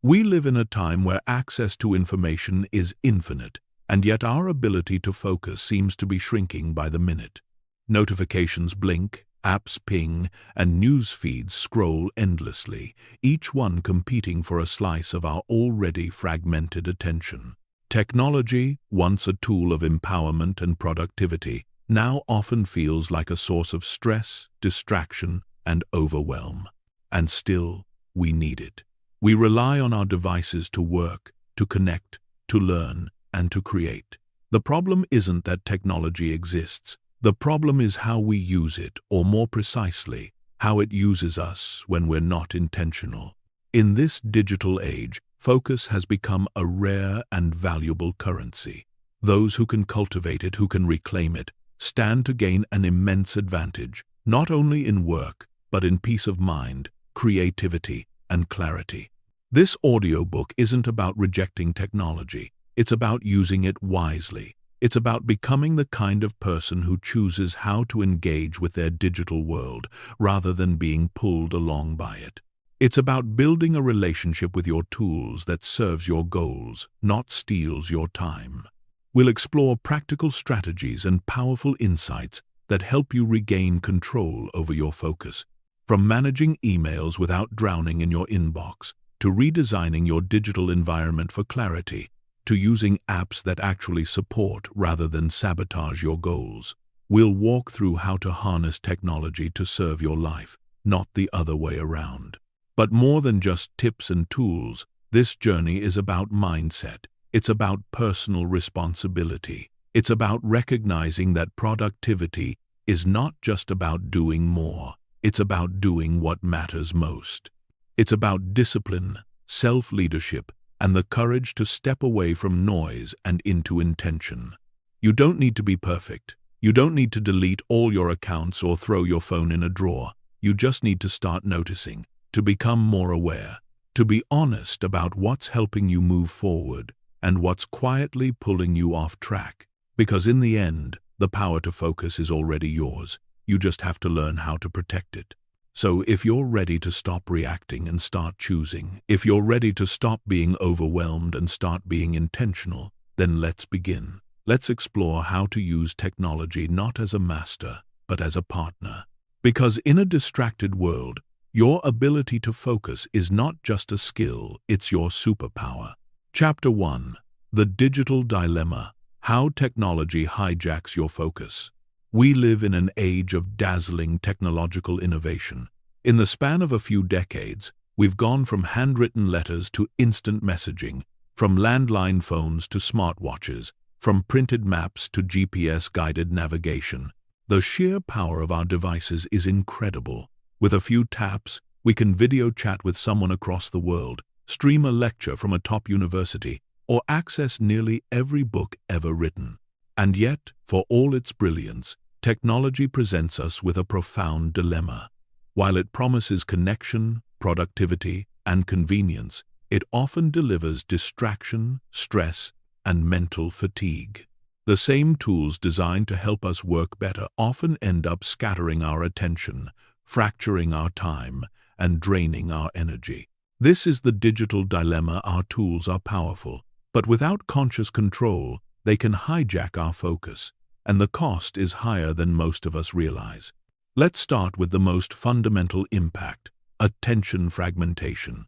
We live in a time where access to information is infinite, and yet our ability to focus seems to be shrinking by the minute. Notifications blink, apps ping, and news feeds scroll endlessly, each one competing for a slice of our already fragmented attention. Technology, once a tool of empowerment and productivity, now often feels like a source of stress, distraction, and overwhelm. And still, we need it. We rely on our devices to work, to connect, to learn, and to create. The problem isn't that technology exists. The problem is how we use it, or more precisely, how it uses us when we're not intentional. In this digital age, focus has become a rare and valuable currency. Those who can cultivate it, who can reclaim it, stand to gain an immense advantage, not only in work, but in peace of mind, creativity, and clarity. This audiobook isn't about rejecting technology. It's about using it wisely. It's about becoming the kind of person who chooses how to engage with their digital world rather than being pulled along by it. It's about building a relationship with your tools that serves your goals, not steals your time. We'll explore practical strategies and powerful insights that help you regain control over your focus. From managing emails without drowning in your inbox, to redesigning your digital environment for clarity, to using apps that actually support rather than sabotage your goals. We'll walk through how to harness technology to serve your life, not the other way around. But more than just tips and tools, this journey is about mindset. It's about personal responsibility. It's about recognizing that productivity is not just about doing more. It's about doing what matters most. It's about discipline, self-leadership, and the courage to step away from noise and into intention. You don't need to be perfect. You don't need to delete all your accounts or throw your phone in a drawer. You just need to start noticing, to become more aware, to be honest about what's helping you move forward and what's quietly pulling you off track. Because in the end, the power to focus is already yours. You just have to learn how to protect it. So if you're ready to stop reacting and start choosing, if you're ready to stop being overwhelmed and start being intentional, then let's begin. Let's explore how to use technology not as a master, but as a partner. Because in a distracted world, your ability to focus is not just a skill, it's your superpower. Chapter 1. The Digital Dilemma: How Technology Hijacks Your Focus. We live in an age of dazzling technological innovation. In the span of a few decades, we've gone from handwritten letters to instant messaging, from landline phones to smartwatches, from printed maps to GPS-guided navigation. The sheer power of our devices is incredible. With a few taps, we can video chat with someone across the world, stream a lecture from a top university, or access nearly every book ever written. And yet, for all its brilliance, technology presents us with a profound dilemma. While it promises connection, productivity, and convenience, it often delivers distraction, stress, and mental fatigue. The same tools designed to help us work better often end up scattering our attention, fracturing our time, and draining our energy. This is the digital dilemma. Our tools are powerful, but without conscious control, they can hijack our focus, and the cost is higher than most of us realize. Let's start with the most fundamental impact: attention fragmentation.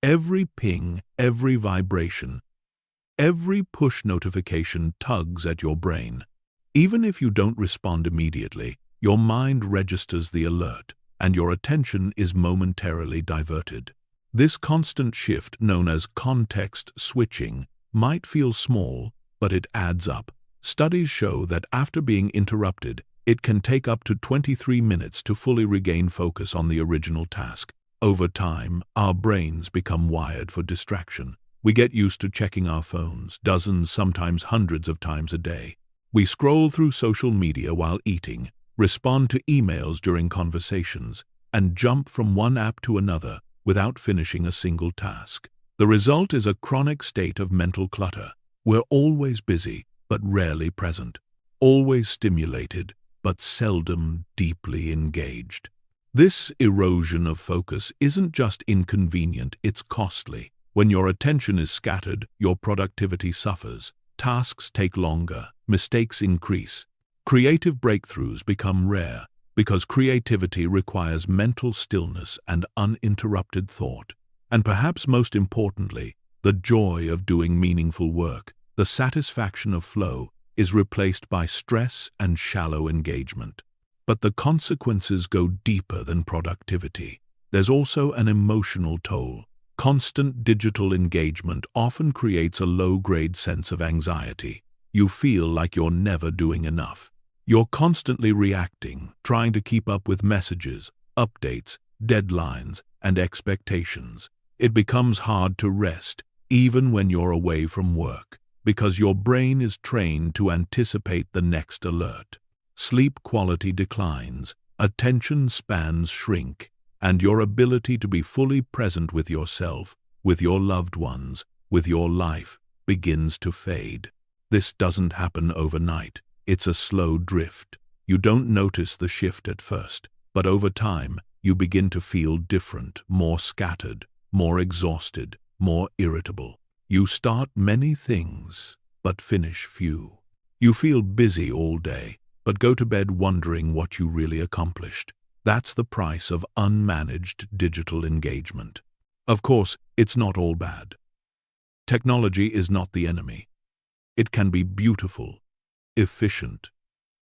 Every ping, every vibration, every push notification tugs at your brain. Even if you don't respond immediately, your mind registers the alert, and your attention is momentarily diverted. This constant shift, known as context switching, might feel small, but it adds up. Studies show that after being interrupted, it can take up to 23 minutes to fully regain focus on the original task. Over time, our brains become wired for distraction. We get used to checking our phones dozens, sometimes hundreds of times a day. We scroll through social media while eating, respond to emails during conversations, and jump from one app to another without finishing a single task. The result is a chronic state of mental clutter. We're always busy, but rarely present. Always stimulated, but seldom deeply engaged. This erosion of focus isn't just inconvenient, it's costly. When your attention is scattered, your productivity suffers. Tasks take longer, mistakes increase. Creative breakthroughs become rare because creativity requires mental stillness and uninterrupted thought. And perhaps most importantly, the joy of doing meaningful work, the satisfaction of flow, is replaced by stress and shallow engagement. But the consequences go deeper than productivity. There's also an emotional toll. Constant digital engagement often creates a low-grade sense of anxiety. You feel like you're never doing enough. You're constantly reacting, trying to keep up with messages, updates, deadlines, and expectations. It becomes hard to rest, even when you're away from work, because your brain is trained to anticipate the next alert. Sleep quality declines, attention spans shrink, and your ability to be fully present with yourself, with your loved ones, with your life, begins to fade. This doesn't happen overnight. It's a slow drift. You don't notice the shift at first, but over time, you begin to feel different, more scattered, more exhausted, more irritable. You start many things, but finish few. You feel busy all day, but go to bed wondering what you really accomplished. That's the price of unmanaged digital engagement. Of course, it's not all bad. Technology is not the enemy. It can be beautiful, efficient,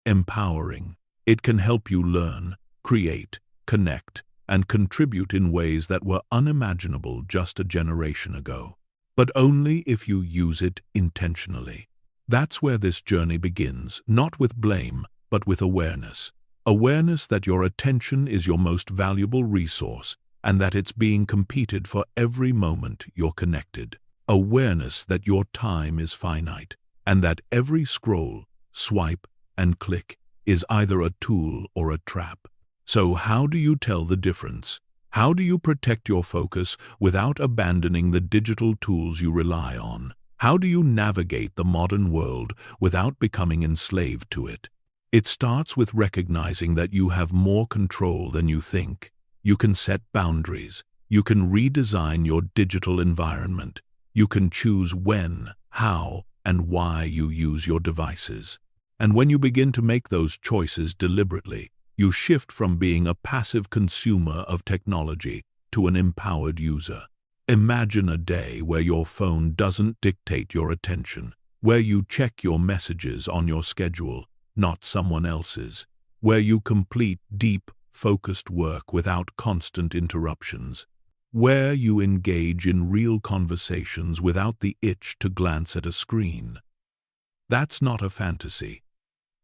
empowering. It can help you learn, create, connect, and contribute in ways that were unimaginable just a generation ago. But only if you use it intentionally. That's where this journey begins, not with blame, but with awareness. Awareness that your attention is your most valuable resource and that it's being competed for every moment you're connected. Awareness that your time is finite and that every scroll, swipe, and click is either a tool or a trap. So how do you tell the difference? How do you protect your focus without abandoning the digital tools you rely on? How do you navigate the modern world without becoming enslaved to it? It starts with recognizing that you have more control than you think. You can set boundaries. You can redesign your digital environment. You can choose when, how, and why you use your devices. And when you begin to make those choices deliberately, you shift from being a passive consumer of technology to an empowered user. Imagine a day where your phone doesn't dictate your attention, where you check your messages on your schedule, not someone else's, where you complete deep, focused work without constant interruptions, where you engage in real conversations without the itch to glance at a screen. That's not a fantasy.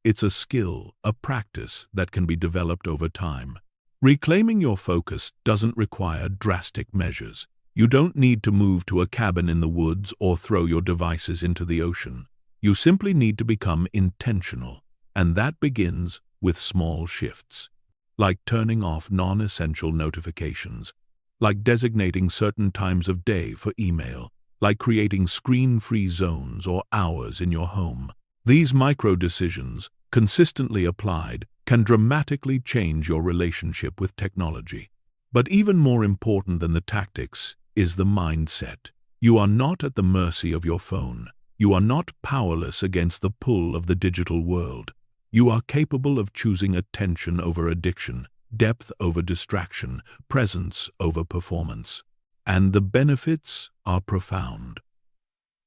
It's a skill, a practice that can be developed over time. Reclaiming your focus doesn't require drastic measures. You don't need to move to a cabin in the woods or throw your devices into the ocean. You simply need to become intentional, and that begins with small shifts, like turning off non-essential notifications, like designating certain times of day for email, like creating screen-free zones or hours in your home. These micro-decisions, consistently applied, can dramatically change your relationship with technology. But even more important than the tactics is the mindset. You are not at the mercy of your phone. You are not powerless against the pull of the digital world. You are capable of choosing attention over addiction, depth over distraction, presence over performance. And the benefits are profound.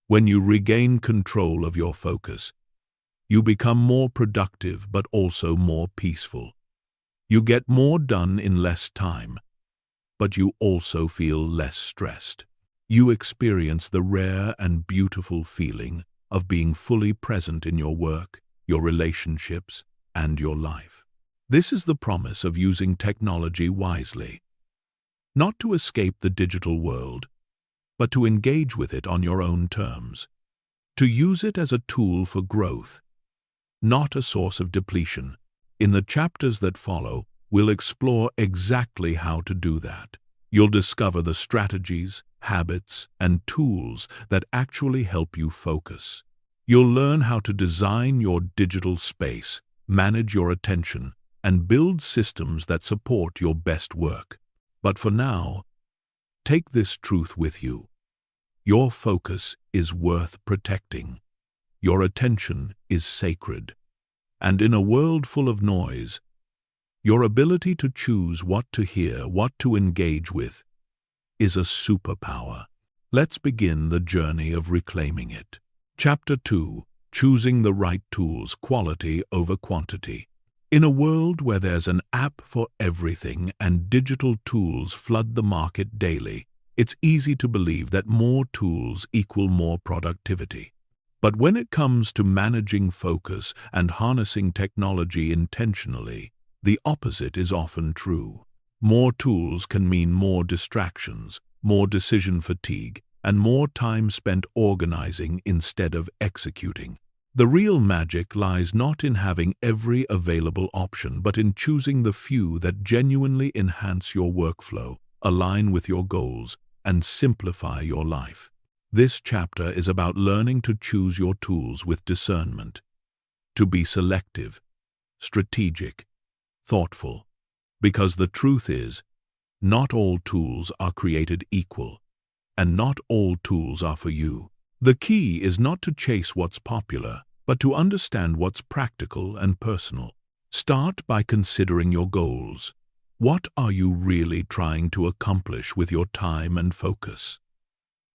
When you regain control of your focus, you become more productive but also more peaceful. You get more done in less time, but you also feel less stressed. You experience the rare and beautiful feeling of being fully present in your work, your relationships, and your life. This is the promise of using technology wisely. Not to escape the digital world, but to engage with it on your own terms. To use it as a tool for growth, not a source of depletion. In the chapters that follow, we'll explore exactly how to do that. You'll discover the strategies, habits, and tools that actually help you focus. You'll learn how to design your digital space, manage your attention, and build systems that support your best work. But for now, take this truth with you. Your focus is worth protecting. Your attention is sacred. And in a world full of noise, your ability to choose what to hear, what to engage with, is a superpower. Let's begin the journey of reclaiming it. Chapter 2. Choosing the right tools, quality over quantity. In a world where there's an app for everything and digital tools flood the market daily, it's easy to believe that more tools equal more productivity. But when it comes to managing focus and harnessing technology intentionally, the opposite is often true. More tools can mean more distractions, more decision fatigue, and more time spent organizing instead of executing. The real magic lies not in having every available option, but in choosing the few that genuinely enhance your workflow, align with your goals, and simplify your life. This chapter is about learning to choose your tools with discernment, to be selective, strategic, thoughtful, because the truth is, not all tools are created equal, and not all tools are for you. The key is not to chase what's popular, but to understand what's practical and personal. Start by considering your goals. What are you really trying to accomplish with your time and focus?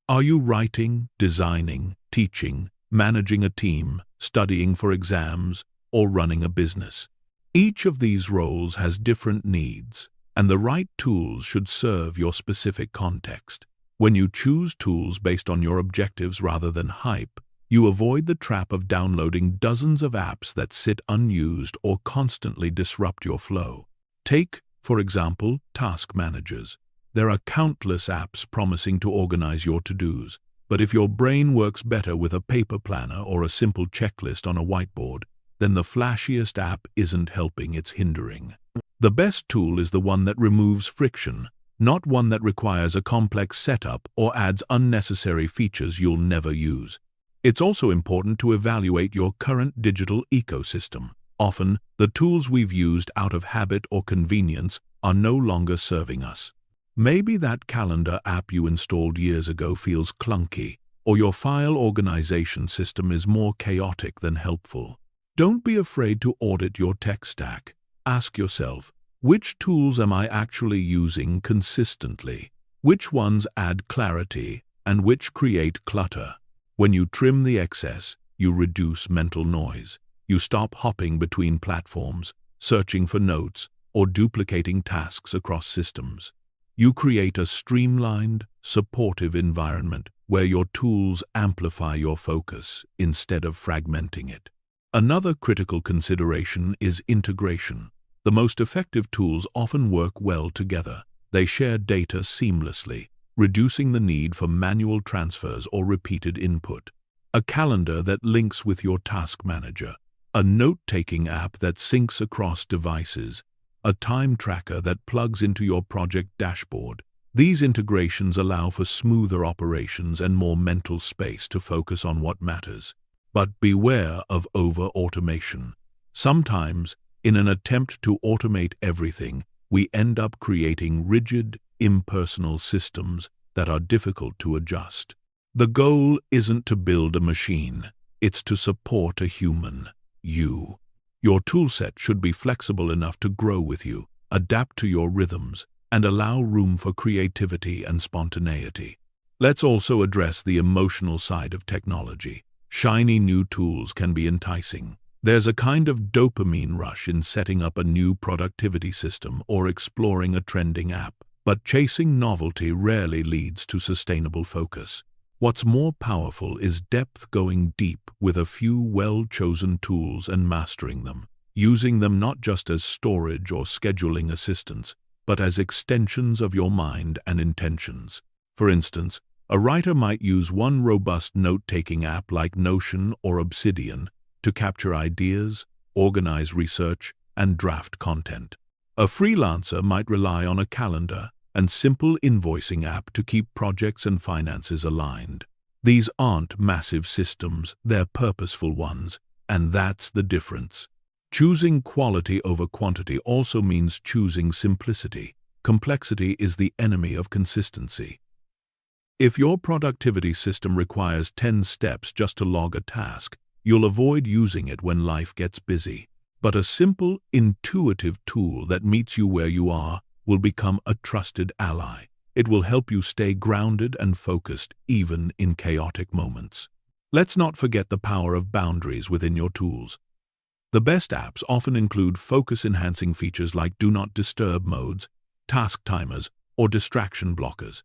Are you writing, designing, teaching, managing a team, studying for exams, or running a business? Each of these roles has different needs, and the right tools should serve your specific context. When you choose tools based on your objectives rather than hype, you avoid the trap of downloading dozens of apps that sit unused or constantly disrupt your flow. Take, for example, task managers. There are countless apps promising to organize your to-dos, but if your brain works better with a paper planner or a simple checklist on a whiteboard, then the flashiest app isn't helping, it's hindering. The best tool is the one that removes friction, not one that requires a complex setup or adds unnecessary features you'll never use. It's also important to evaluate your current digital ecosystem. Often, the tools we've used out of habit or convenience are no longer serving us. Maybe that calendar app you installed years ago feels clunky, or your file organization system is more chaotic than helpful. Don't be afraid to audit your tech stack. Ask yourself, which tools am I actually using consistently? Which ones add clarity and which create clutter? When you trim the excess, you reduce mental noise. You stop hopping between platforms, searching for notes, or duplicating tasks across systems. You create a streamlined, supportive environment where your tools amplify your focus instead of fragmenting it. Another critical consideration is integration. The most effective tools often work well together. They share data seamlessly, reducing the need for manual transfers or repeated input. A calendar that links with your task manager, a note-taking app that syncs across devices, a time tracker that plugs into your project dashboard. These integrations allow for smoother operations and more mental space to focus on what matters. But beware of over-automation. Sometimes, in an attempt to automate everything, we end up creating rigid, impersonal systems that are difficult to adjust. The goal isn't to build a machine, it's to support a human, you. Your toolset should be flexible enough to grow with you, adapt to your rhythms, and allow room for creativity and spontaneity. Let's also address the emotional side of technology. Shiny new tools can be enticing. There's a kind of dopamine rush in setting up a new productivity system or exploring a trending app, but chasing novelty rarely leads to sustainable focus. What's more powerful is depth, going deep with a few well-chosen tools and mastering them, using them not just as storage or scheduling assistants, but as extensions of your mind and intentions. For instance, a writer might use one robust note-taking app like Notion or Obsidian to capture ideas, organize research, and draft content. A freelancer might rely on a calendar and simple invoicing app to keep projects and finances aligned. These aren't massive systems, they're purposeful ones, and that's the difference. Choosing quality over quantity also means choosing simplicity. Complexity is the enemy of consistency. If your productivity system requires 10 steps just to log a task, you'll avoid using it when life gets busy. But a simple, intuitive tool that meets you where you are will become a trusted ally. It will help you stay grounded and focused even in chaotic moments. Let's not forget the power of boundaries within your tools. The best apps often include focus-enhancing features like Do Not Disturb modes, task timers, or distraction blockers.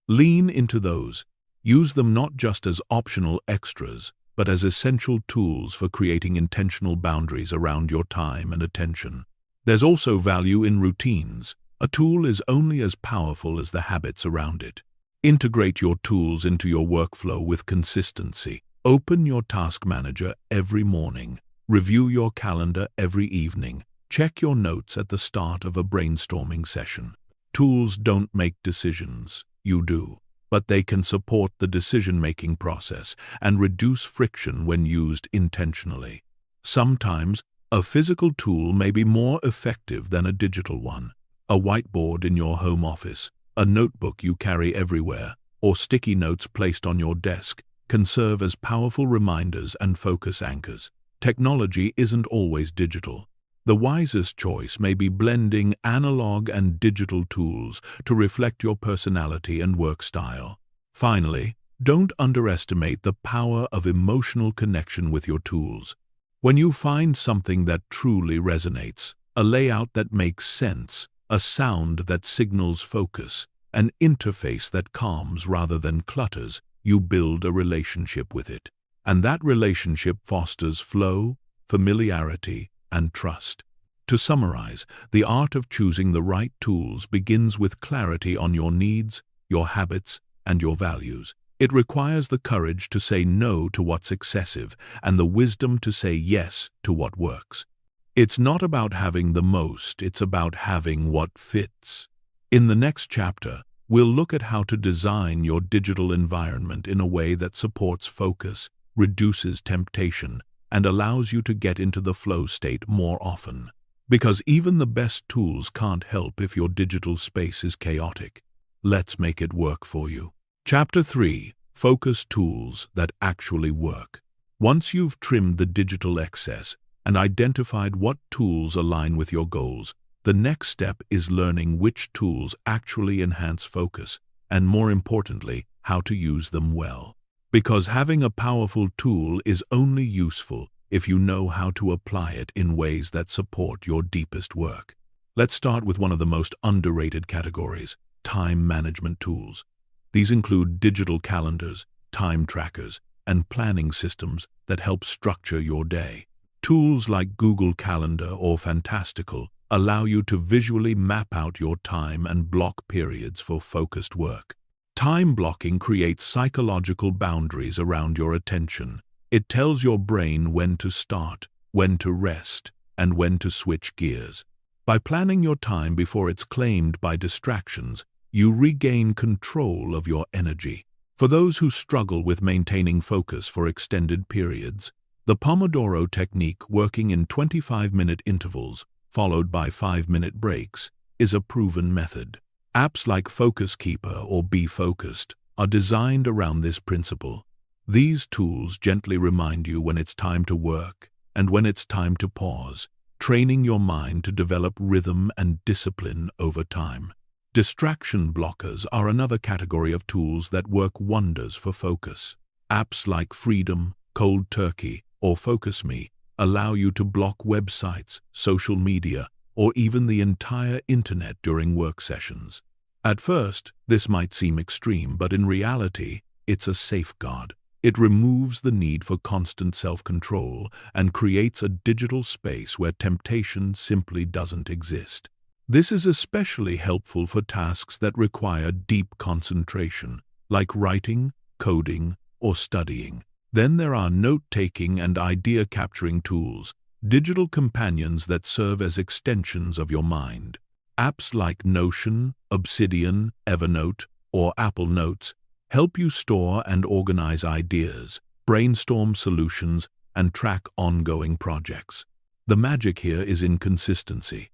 Lean into those. Use them not just as optional extras, but as essential tools for creating intentional boundaries around your time and attention. There's also value in routines. A tool is only as powerful as the habits around it. Integrate your tools into your workflow with consistency. Open your task manager every morning. Review your calendar every evening. Check your notes at the start of a brainstorming session. Tools don't make decisions. You do. But they can support the decision-making process and reduce friction when used intentionally. Sometimes, a physical tool may be more effective than a digital one. A whiteboard in your home office, a notebook you carry everywhere, or sticky notes placed on your desk can serve as powerful reminders and focus anchors. Technology isn't always digital. The wisest choice may be blending analog and digital tools to reflect your personality and work style. Finally, don't underestimate the power of emotional connection with your tools. When you find something that truly resonates, a layout that makes sense, a sound that signals focus, an interface that calms rather than clutters, you build a relationship with it. And that relationship fosters flow, familiarity, and trust. To summarize, the art of choosing the right tools begins with clarity on your needs, your habits, and your values. It requires the courage to say no to what's excessive and the wisdom to say yes to what works. It's not about having the most, it's about having what fits. In the next chapter, we'll look at how to design your digital environment in a way that supports focus, reduces temptation, and allows you to get into the flow state more often. Because even the best tools can't help if your digital space is chaotic. Let's make it work for you. Chapter 3. Focus tools that actually work. Once you've trimmed the digital excess and identified what tools align with your goals, the next step is learning which tools actually enhance focus, and more importantly, how to use them well. Because having a powerful tool is only useful if you know how to apply it in ways that support your deepest work. Let's start with one of the most underrated categories, time management tools. These include digital calendars, time trackers, and planning systems that help structure your day. Tools like Google Calendar or Fantastical allow you to visually map out your time and block periods for focused work. Time blocking creates psychological boundaries around your attention. It tells your brain when to start, when to rest, and when to switch gears. By planning your time before it's claimed by distractions, you regain control of your energy. For those who struggle with maintaining focus for extended periods, the Pomodoro technique, working in 25-minute intervals, followed by 5-minute breaks, is a proven method. Apps like Focus Keeper or Be Focused are designed around this principle. These tools gently remind you when it's time to work and when it's time to pause, training your mind to develop rhythm and discipline over time. Distraction blockers are another category of tools that work wonders for focus. Apps like Freedom, Cold Turkey, or Focus Me allow you to block websites, social media, or even the entire internet during work sessions. At first, this might seem extreme, but in reality, it's a safeguard. It removes the need for constant self-control and creates a digital space where temptation simply doesn't exist. This is especially helpful for tasks that require deep concentration, like writing, coding, or studying. Then there are note-taking and idea-capturing tools, digital companions that serve as extensions of your mind. Apps like Notion, Obsidian, Evernote, or Apple Notes help you store and organize ideas, brainstorm solutions, and track ongoing projects. The magic here is in consistency.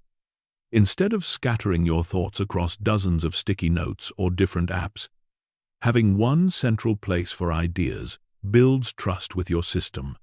Instead of scattering your thoughts across dozens of sticky notes or different apps, Having one central place for ideas builds trust with your system.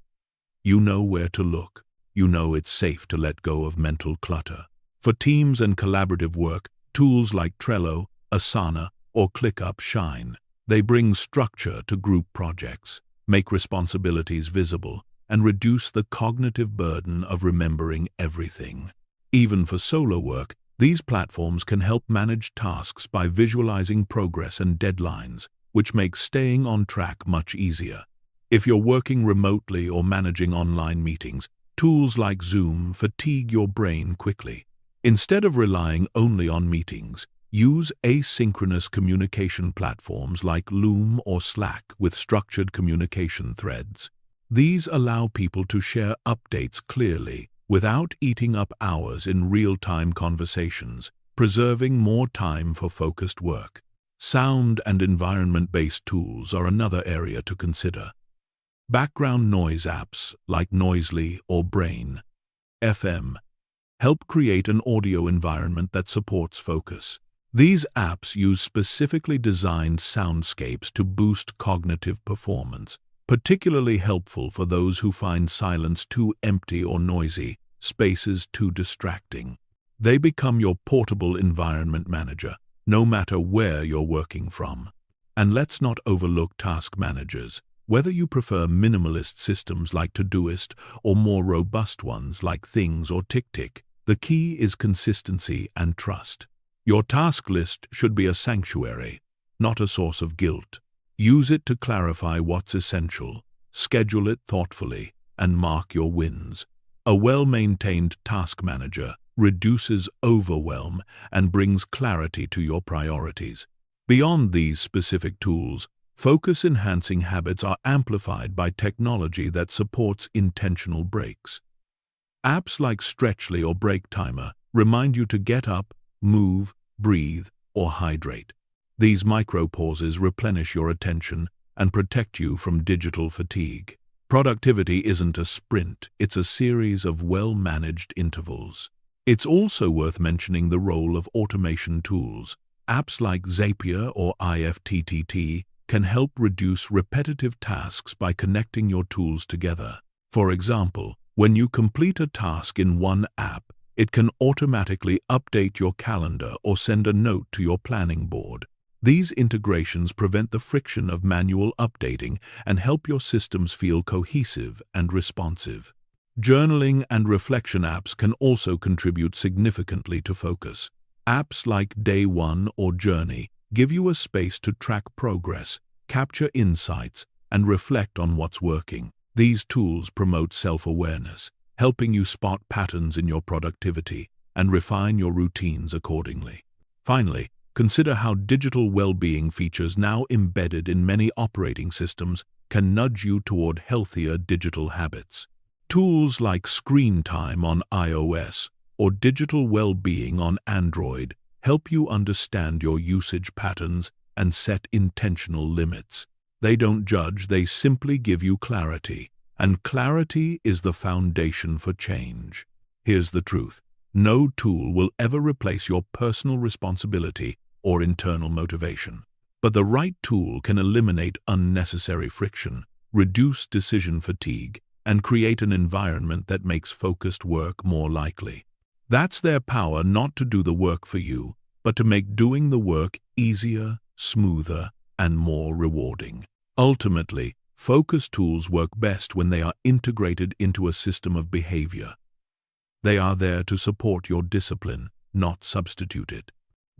You know where to look. You know it's safe to let go of mental clutter. For teams and collaborative work, tools like Trello, Asana, or ClickUp shine. They bring structure to group projects, make responsibilities visible, and reduce the cognitive burden of remembering everything. Even for solo work, these platforms can help manage tasks by visualizing progress and deadlines, which makes staying on track much easier. If you're working remotely or managing online meetings, tools like Zoom fatigue your brain quickly. Instead of relying only on meetings, use asynchronous communication platforms like Loom or Slack with structured communication threads. These allow people to share updates clearly without eating up hours in real-time conversations, preserving more time for focused work. Sound and environment-based tools are another area to consider. Background noise apps like Noisely or Brain FM help create an audio environment that supports focus. These apps use specifically designed soundscapes to boost cognitive performance, particularly helpful for those who find silence too empty or noisy, spaces too distracting. They become your portable environment manager, no matter where you're working from. And let's not overlook task managers. Whether you prefer minimalist systems like Todoist or more robust ones like Things or TickTick, the key is consistency and trust. Your task list should be a sanctuary, not a source of guilt. Use it to clarify what's essential, schedule it thoughtfully, and mark your wins. A well-maintained task manager reduces overwhelm and brings clarity to your priorities. Beyond these specific tools, focus-enhancing habits are amplified by technology that supports intentional breaks. Apps like Stretchly or Break Timer remind you to get up, move, breathe, or hydrate. These micro-pauses replenish your attention and protect you from digital fatigue. Productivity isn't a sprint, it's a series of well-managed intervals. It's also worth mentioning the role of automation tools. Apps like Zapier or IFTTT can help reduce repetitive tasks by connecting your tools together. For example, when you complete a task in one app, it can automatically update your calendar or send a note to your planning board. These integrations prevent the friction of manual updating and help your systems feel cohesive and responsive. Journaling and reflection apps can also contribute significantly to focus. Apps like Day One or Journey give you a space to track progress, capture insights, and reflect on what's working. These tools promote self-awareness, helping you spot patterns in your productivity and refine your routines accordingly. Finally, consider how digital well-being features now embedded in many operating systems can nudge you toward healthier digital habits. Tools like Screen Time on iOS or Digital Well-being on Android help you understand your usage patterns and set intentional limits. They don't judge, they simply give you clarity, and clarity is the foundation for change. Here's the truth. No tool will ever replace your personal responsibility or internal motivation. But the right tool can eliminate unnecessary friction, reduce decision fatigue, and create an environment that makes focused work more likely. That's their power, not to do the work for you, but to make doing the work easier, smoother, and more rewarding. Ultimately, focus tools work best when they are integrated into a system of behavior. They are there to support your discipline, not substitute it.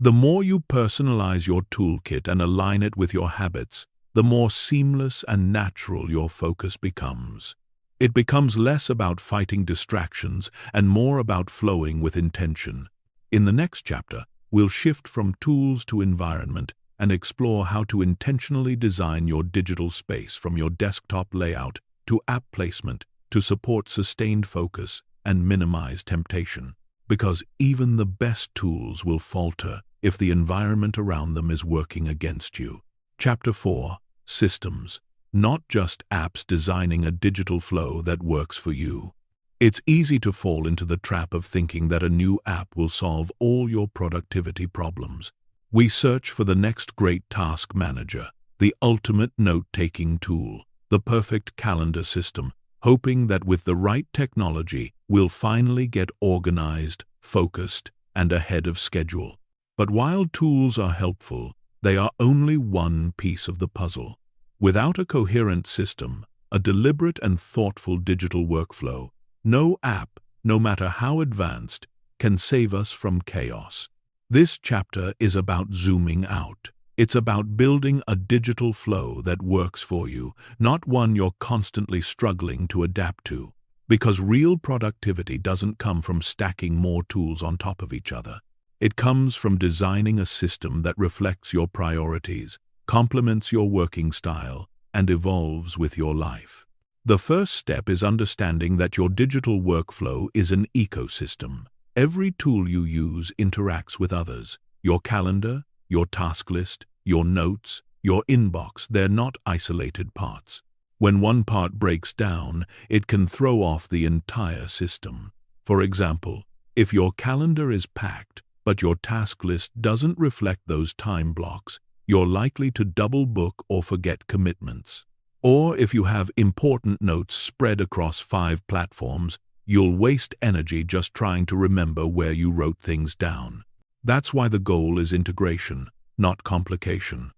The more you personalize your toolkit and align it with your habits, the more seamless and natural your focus becomes. It becomes less about fighting distractions and more about flowing with intention. In the next chapter, we'll shift from tools to environment and explore how to intentionally design your digital space, from your desktop layout to app placement, to support sustained focus and minimize temptation. Because even the best tools will falter if the environment around them is working against you. Chapter 4. Systems. Not just apps, designing a digital flow that works for you. It's easy to fall into the trap of thinking that a new app will solve all your productivity problems. We search for the next great task manager, the ultimate note-taking tool, the perfect calendar system, hoping that with the right technology, we'll finally get organized, focused, and ahead of schedule. But while tools are helpful, they are only one piece of the puzzle. Without a coherent system, a deliberate and thoughtful digital workflow, no app, no matter how advanced, can save us from chaos. This chapter is about zooming out. It's about building a digital flow that works for you, not one you're constantly struggling to adapt to. Because real productivity doesn't come from stacking more tools on top of each other. It comes from designing a system that reflects your priorities, complements your working style, and evolves with your life. The first step is understanding that your digital workflow is an ecosystem. Every tool you use interacts with others. Your calendar, your task list, your notes, your inbox, they're not isolated parts. When one part breaks down, it can throw off the entire system. For example, if your calendar is packed, but your task list doesn't reflect those time blocks, you're likely to double book or forget commitments. Or if you have important notes spread across 5 platforms, you'll waste energy just trying to remember where you wrote things down. That's why the goal is integration, not complication.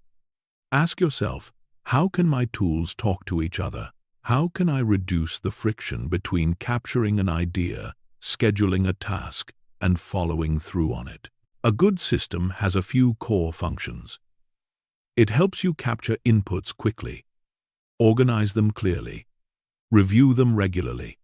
Ask yourself, how can my tools talk to each other? How can I reduce the friction between capturing an idea, scheduling a task, and following through on it? A good system has a few core functions. It helps you capture inputs quickly, organize them clearly, review them regularly,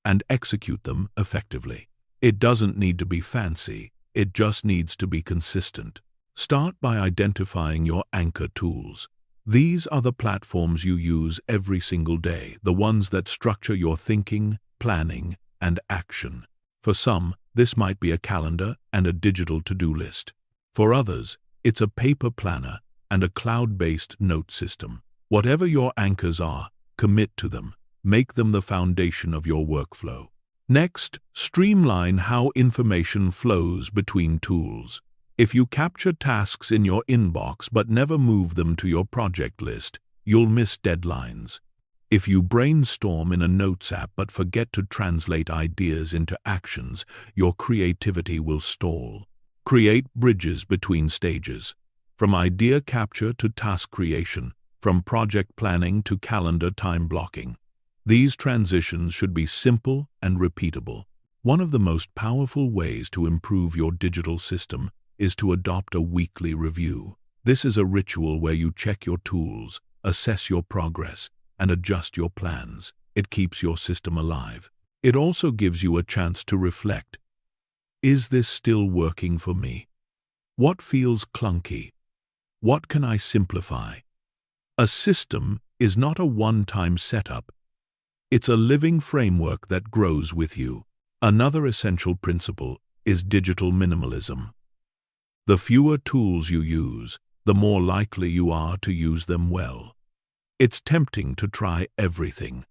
and execute them effectively. It doesn't need to be fancy, it just needs to be consistent. Start by identifying your anchor tools. These are the platforms you use every single day, the ones that structure your thinking, planning, and action. For some, this might be a calendar and a digital to-do list. For others, it's a paper planner and a cloud-based note system. Whatever your anchors are, commit to them. Make them the foundation of your workflow. Next, streamline how information flows between tools. If you capture tasks in your inbox but never move them to your project list, you'll miss deadlines. If you brainstorm in a notes app but forget to translate ideas into actions, your creativity will stall. Create bridges between stages. From idea capture to task creation, from project planning to calendar time blocking. These transitions should be simple and repeatable. One of the most powerful ways to improve your digital system is to adopt a weekly review. This is a ritual where you check your tools, assess your progress, and adjust your plans. It keeps your system alive. It also gives you a chance to reflect. Is this still working for me? What feels clunky? What can I simplify? A system is not a one-time setup. It's a living framework that grows with you. Another essential principle is digital minimalism. The fewer tools you use, the more likely you are to use them well. It's tempting to try everything,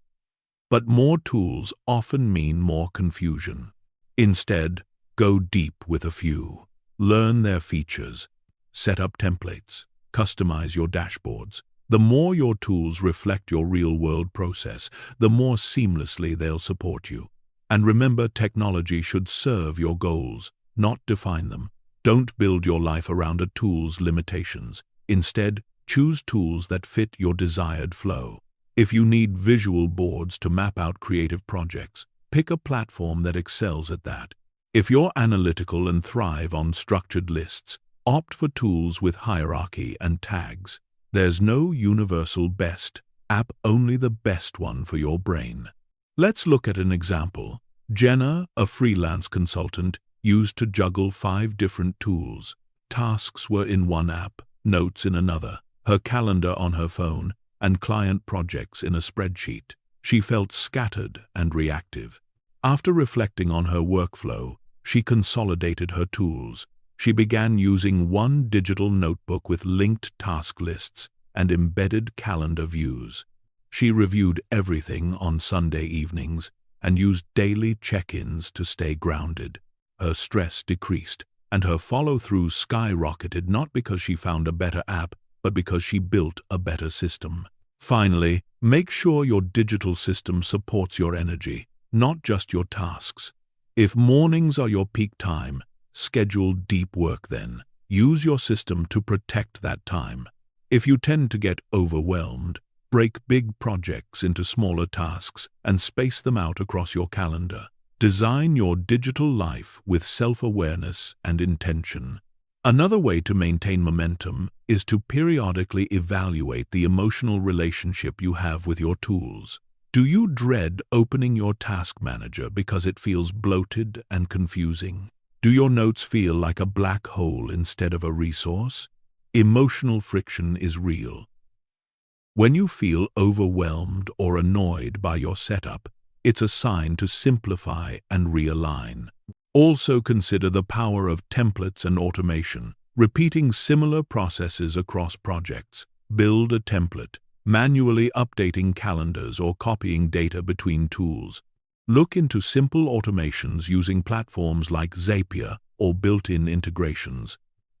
but more tools often mean more confusion. Instead, go deep with a few. Learn their features, set up templates, customize your dashboards. The more your tools reflect your real-world process, the more seamlessly they'll support you. And remember, technology should serve your goals, not define them. Don't build your life around a tool's limitations. Instead, choose tools that fit your desired flow. If you need visual boards to map out creative projects, pick a platform that excels at that. If you're analytical and thrive on structured lists, opt for tools with hierarchy and tags. There's no universal best app, only the best one for your brain. Let's look at an example. Jenna, a freelance consultant, used to juggle 5 different tools. Tasks were in one app, notes in another, her calendar on her phone, and client projects in a spreadsheet. She felt scattered and reactive. After reflecting on her workflow, she consolidated her tools. She began using one digital notebook with linked task lists and embedded calendar views. She reviewed everything on Sunday evenings and used daily check-ins to stay grounded. Her stress decreased, and her follow-through skyrocketed, not because she found a better app, but because she built a better system. Finally, make sure your digital system supports your energy, not just your tasks. If mornings are your peak time, schedule deep work then. Use your system to protect that time. If you tend to get overwhelmed, break big projects into smaller tasks and space them out across your calendar. Design your digital life with self-awareness and intention. Another way to maintain momentum is to periodically evaluate the emotional relationship you have with your tools. Do you dread opening your task manager because it feels bloated and confusing? Do your notes feel like a black hole instead of a resource? Emotional friction is real. When you feel overwhelmed or annoyed by your setup, it's a sign to simplify and realign. Also consider the power of templates and automation. Repeating similar processes across projects. Build a template, manually updating calendars or copying data between tools. Look into simple automations using platforms like Zapier or built-in integrations.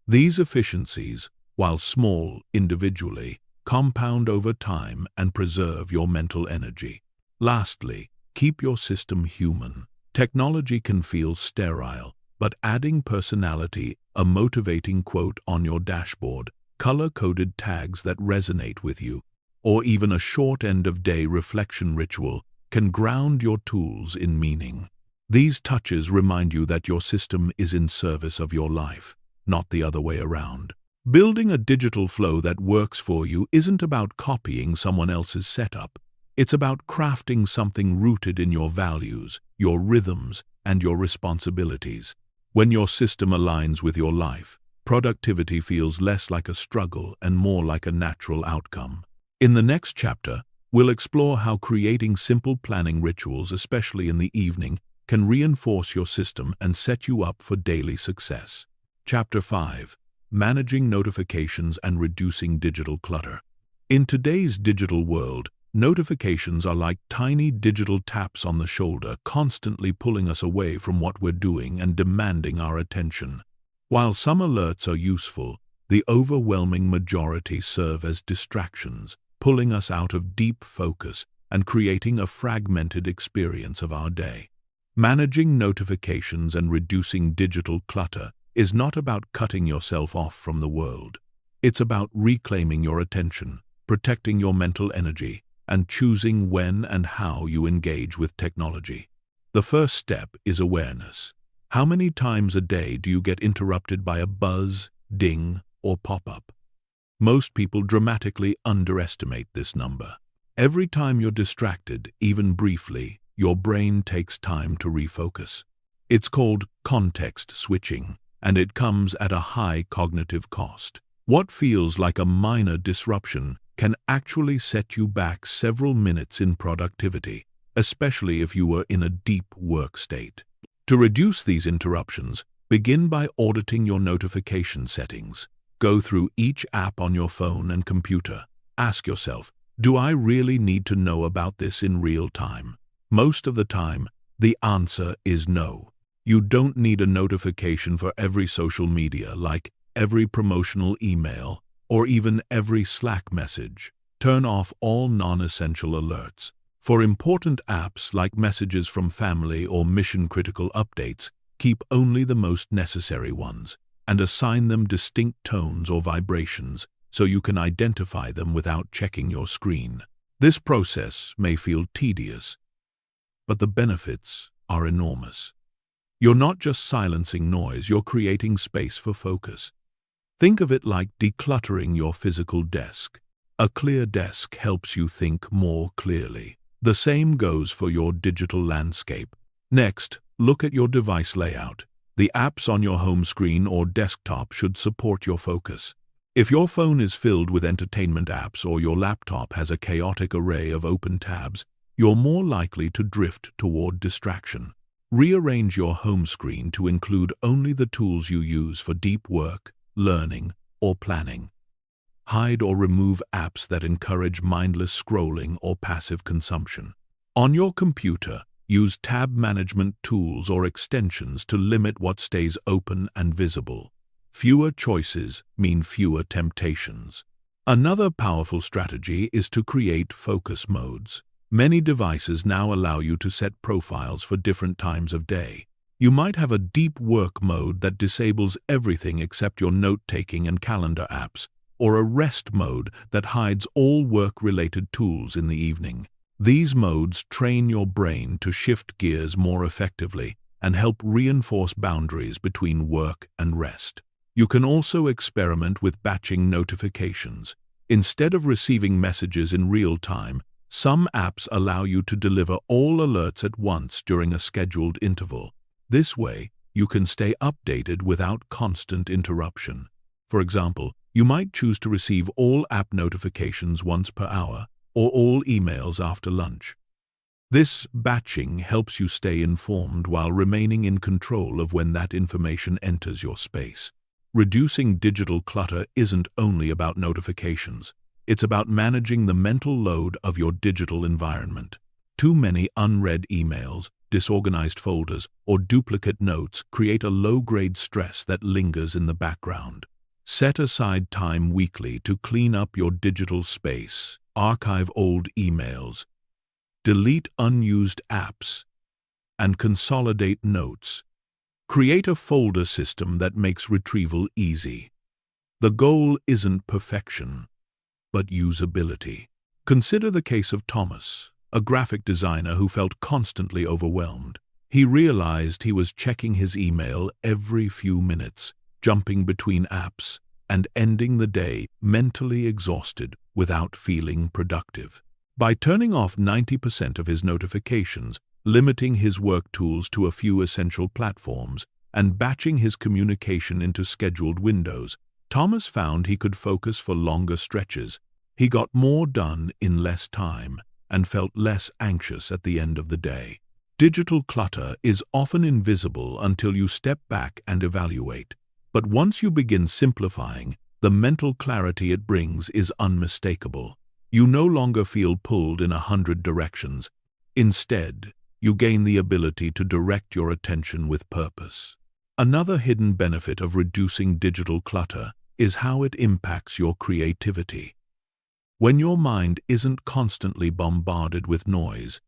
These efficiencies, while small individually, compound over time and preserve your mental energy. Lastly, keep your system human. Technology can feel sterile, but adding personality, a motivating quote on your dashboard, color-coded tags that resonate with you, or even a short end-of-day reflection ritual can ground your tools in meaning. These touches remind you that your system is in service of your life, not the other way around. Building a digital flow that works for you isn't about copying someone else's setup. It's about crafting something rooted in your values, your rhythms, and your responsibilities. When your system aligns with your life, productivity feels less like a struggle and more like a natural outcome. In the next chapter, we'll explore how creating simple planning rituals, especially in the evening, can reinforce your system and set you up for daily success. Chapter 5. Managing notifications and reducing digital clutter. In today's digital world, notifications are like tiny digital taps on the shoulder, constantly pulling us away from what we're doing and demanding our attention. While some alerts are useful, the overwhelming majority serve as distractions, pulling us out of deep focus and creating a fragmented experience of our day. Managing notifications and reducing digital clutter is not about cutting yourself off from the world. It's about reclaiming your attention, protecting your mental energy, and choosing when and how you engage with technology. The first step is awareness. How many times a day do you get interrupted by a buzz, ding, or pop-up? Most people dramatically underestimate this number. Every time you're distracted, even briefly, your brain takes time to refocus. It's called context switching, and it comes at a high cognitive cost. What feels like a minor disruption can actually set you back several minutes in productivity, especially if you are in a deep work state. To reduce these interruptions, begin by auditing your notification settings. Go through each app on your phone and computer. Ask yourself, do I really need to know about this in real time? Most of the time, the answer is no. You don't need a notification for every social media, like every promotional email, or even every Slack message. Turn off all non-essential alerts. For important apps like messages from family or mission-critical updates, keep only the most necessary ones, and assign them distinct tones or vibrations so you can identify them without checking your screen. This process may feel tedious, but the benefits are enormous. You're not just silencing noise, you're creating space for focus. Think of it like decluttering your physical desk. A clear desk helps you think more clearly. The same goes for your digital landscape. Next, look at your device layout. The apps on your home screen or desktop should support your focus. If your phone is filled with entertainment apps or your laptop has a chaotic array of open tabs, you're more likely to drift toward distraction. Rearrange your home screen to include only the tools you use for deep work, learning, or planning. Hide or remove apps that encourage mindless scrolling or passive consumption. On your computer, use tab management tools or extensions to limit what stays open and visible. Fewer choices mean fewer temptations. Another powerful strategy is to create focus modes. Many devices now allow you to set profiles for different times of day. You might have a deep work mode that disables everything except your note-taking and calendar apps, or a rest mode that hides all work-related tools in the evening. These modes train your brain to shift gears more effectively and help reinforce boundaries between work and rest. You can also experiment with batching notifications. Instead of receiving messages in real time, some apps allow you to deliver all alerts at once during a scheduled interval. This way, you can stay updated without constant interruption. For example, you might choose to receive all app notifications once per hour, or all emails after lunch. This batching helps you stay informed while remaining in control of when that information enters your space. Reducing digital clutter isn't only about notifications. It's about managing the mental load of your digital environment. Too many unread emails, disorganized folders, or duplicate notes create a low-grade stress that lingers in the background. Set aside time weekly to clean up your digital space, archive old emails, delete unused apps, and consolidate notes. Create a folder system that makes retrieval easy. The goal isn't perfection, but usability. Consider the case of Thomas, a graphic designer who felt constantly overwhelmed. He realized he was checking his email every few minutes, jumping between apps, and ending the day mentally exhausted without feeling productive. By turning off 90% of his notifications, limiting his work tools to a few essential platforms, and batching his communication into scheduled windows, Thomas found he could focus for longer stretches. He got more done in less time and felt less anxious at the end of the day. Digital clutter is often invisible until you step back and evaluate. But once you begin simplifying, the mental clarity it brings is unmistakable. You no longer feel pulled in 100 directions. Instead, you gain the ability to direct your attention with purpose. Another hidden benefit of reducing digital clutter is how it impacts your creativity. When your mind isn't constantly bombarded with noise,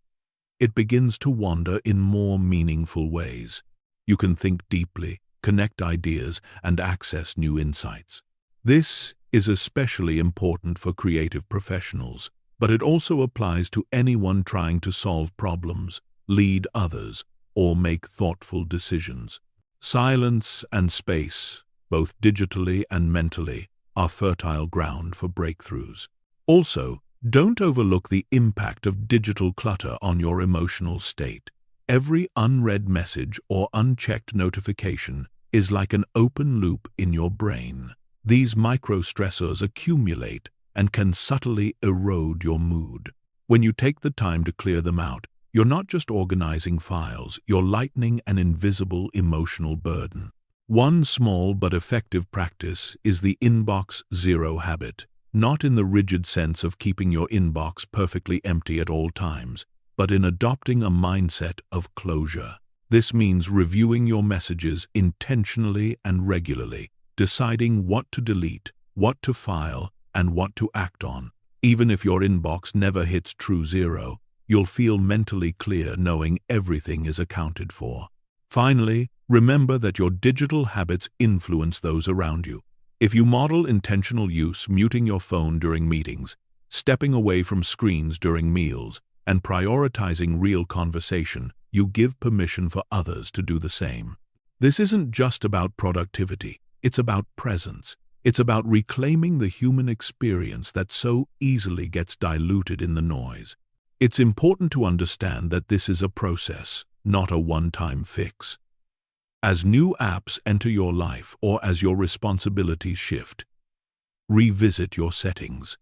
it begins to wander in more meaningful ways. You can think deeply, connect ideas, and access new insights. This is especially important for creative professionals, but it also applies to anyone trying to solve problems, lead others, or make thoughtful decisions. Silence and space, both digitally and mentally, are fertile ground for breakthroughs. Also, don't overlook the impact of digital clutter on your emotional state. Every unread message or unchecked notification is like an open loop in your brain. These micro-stressors accumulate and can subtly erode your mood. When you take the time to clear them out, you're not just organizing files, you're lightening an invisible emotional burden. One small but effective practice is the inbox zero habit, not in the rigid sense of keeping your inbox perfectly empty at all times, but in adopting a mindset of closure. This means reviewing your messages intentionally and regularly, deciding what to delete, what to file, and what to act on. Even if your inbox never hits true zero, you'll feel mentally clear knowing everything is accounted for. Finally, remember that your digital habits influence those around you. If you model intentional use, muting your phone during meetings, stepping away from screens during meals, and prioritizing real conversation, you give permission for others to do the same. This isn't just about productivity, it's about presence. It's about reclaiming the human experience that so easily gets diluted in the noise. It's important to understand that this is a process, not a one-time fix. As new apps enter your life or as your responsibilities shift, revisit your settings.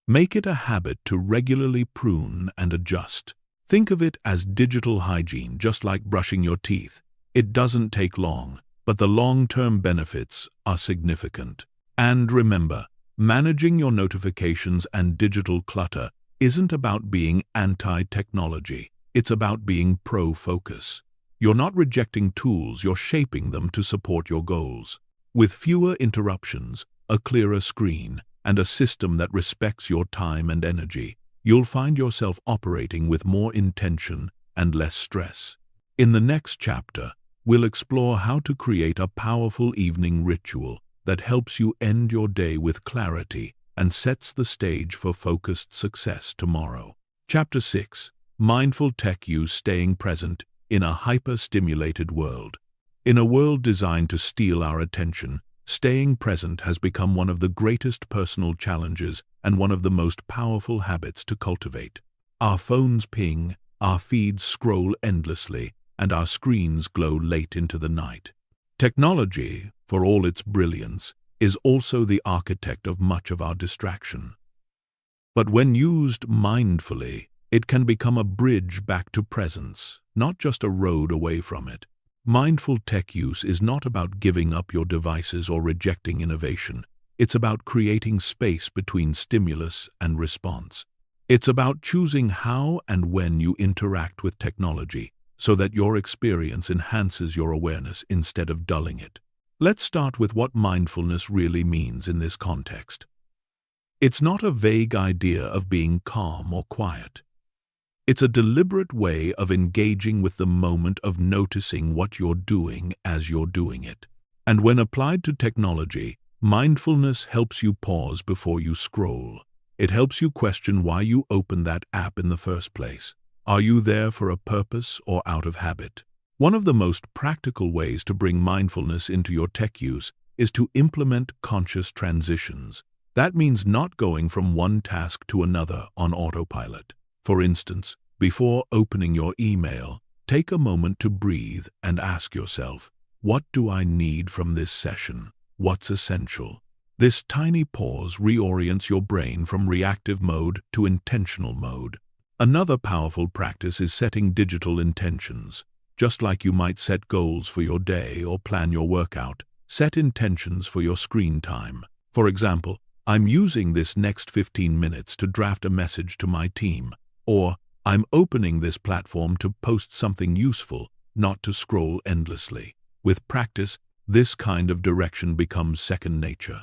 Make it a habit to regularly prune and adjust. Think of it as digital hygiene, just like brushing your teeth. It doesn't take long, but the long-term benefits are significant. And remember, managing your notifications and digital clutter isn't about being anti-technology. It's about being pro-focus. You're not rejecting tools, you're shaping them to support your goals. With fewer interruptions, a clearer screen, and a system that respects your time and energy, you'll find yourself operating with more intention and less stress. In the next chapter, we'll explore how to create a powerful evening ritual that helps you end your day with clarity and sets the stage for focused success tomorrow. Chapter 6. Mindful Tech Use: Staying Present in a Hyper-Stimulated World. In a world designed to steal our attention, staying present has become one of the greatest personal challenges and one of the most powerful habits to cultivate. Our phones ping, our feeds scroll endlessly, and our screens glow late into the night. Technology, for all its brilliance, is also the architect of much of our distraction. But when used mindfully, it can become a bridge back to presence, not just a road away from it. Mindful tech use is not about giving up your devices or rejecting innovation. It's about creating space between stimulus and response. It's about choosing how and when you interact with technology so that your experience enhances your awareness instead of dulling it. Let's start with what mindfulness really means in this context. It's not a vague idea of being calm or quiet. It's a deliberate way of engaging with the moment, of noticing what you're doing as you're doing it. And when applied to technology, mindfulness helps you pause before you scroll. It helps you question why you opened that app in the first place. Are you there for a purpose or out of habit? One of the most practical ways to bring mindfulness into your tech use is to implement conscious transitions. That means not going from one task to another on autopilot. For instance, before opening your email, take a moment to breathe and ask yourself, what do I need from this session? What's essential? This tiny pause reorients your brain from reactive mode to intentional mode. Another powerful practice is setting digital intentions. Just like you might set goals for your day or plan your workout, set intentions for your screen time. For example, I'm using this next 15 minutes to draft a message to my team, or I'm opening this platform to post something useful, not to scroll endlessly. With practice, this kind of direction becomes second nature.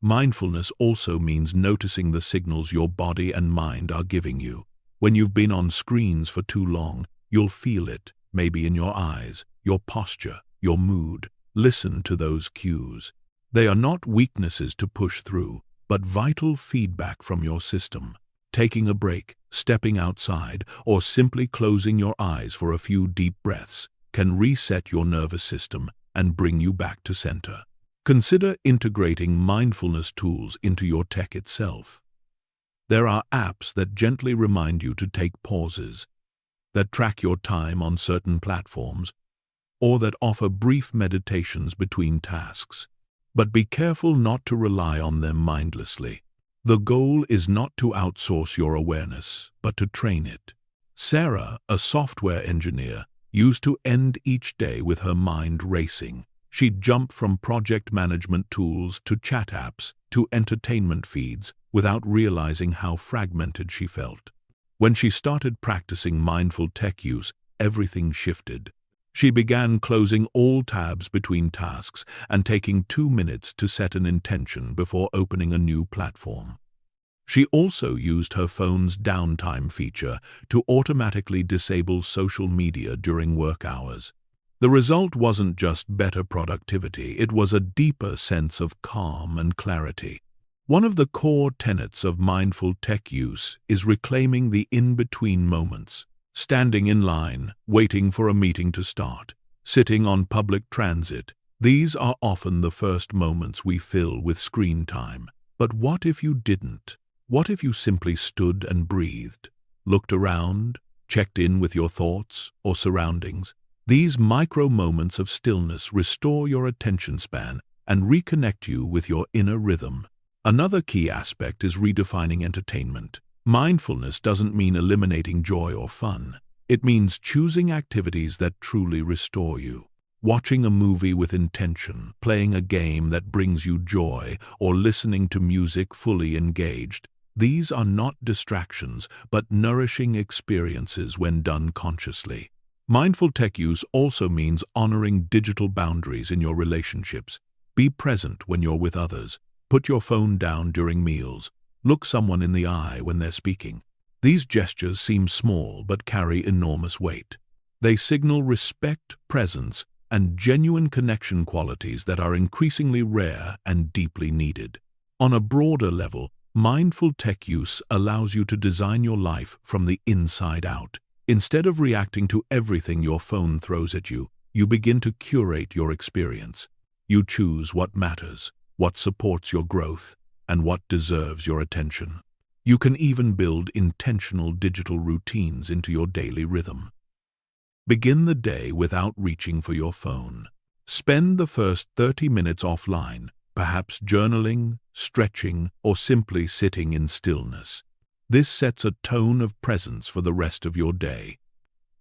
Mindfulness also means noticing the signals your body and mind are giving you. When you've been on screens for too long, you'll feel it, maybe in your eyes, your posture, your mood. Listen to those cues. They are not weaknesses to push through, but vital feedback from your system. Taking a break, stepping outside, or simply closing your eyes for a few deep breaths can reset your nervous system and bring you back to center. Consider integrating mindfulness tools into your tech itself. There are apps that gently remind you to take pauses, that track your time on certain platforms, or that offer brief meditations between tasks. But be careful not to rely on them mindlessly. The goal is not to outsource your awareness, but to train it. Sarah, a software engineer, used to end each day with her mind racing. She'd jump from project management tools to chat apps to entertainment feeds without realizing how fragmented she felt. When she started practicing mindful tech use, everything shifted. She began closing all tabs between tasks and taking 2 minutes to set an intention before opening a new platform. She also used her phone's downtime feature to automatically disable social media during work hours. The result wasn't just better productivity, it was a deeper sense of calm and clarity. One of the core tenets of mindful tech use is reclaiming the in-between moments. Standing in line, waiting for a meeting to start, sitting on public transit. These are often the first moments we fill with screen time. But what if you didn't? What if you simply stood and breathed, looked around, checked in with your thoughts or surroundings? These micro moments of stillness restore your attention span and reconnect you with your inner rhythm. Another key aspect is redefining entertainment. Mindfulness doesn't mean eliminating joy or fun. It means choosing activities that truly restore you. Watching a movie with intention, playing a game that brings you joy, or listening to music fully engaged. These are not distractions, but nourishing experiences when done consciously. Mindful tech use also means honoring digital boundaries in your relationships. Be present when you're with others, Put your phone down during meals. Look someone in the eye when they're speaking. These gestures seem small but carry enormous weight. They signal respect, presence, and genuine connection, qualities that are increasingly rare and deeply needed. On a broader level, mindful tech use allows you to design your life from the inside out. Instead of reacting to everything your phone throws at you, you begin to curate your experience. You choose what matters, what supports your growth, and what deserves your attention. You can even build intentional digital routines into your daily rhythm. Begin the day without reaching for your phone. Spend the first 30 minutes offline, perhaps journaling, stretching, or simply sitting in stillness. This sets a tone of presence for the rest of your day.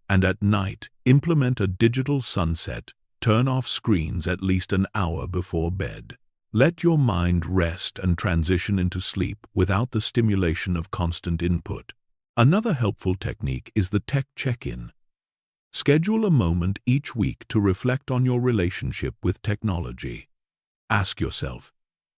And at night, implement a digital sunset. Turn off screens at least an hour before bed. Let your mind rest and transition into sleep without the stimulation of constant input. Another helpful technique is the tech check-in. Schedule a moment each week to reflect on your relationship with technology. Ask yourself,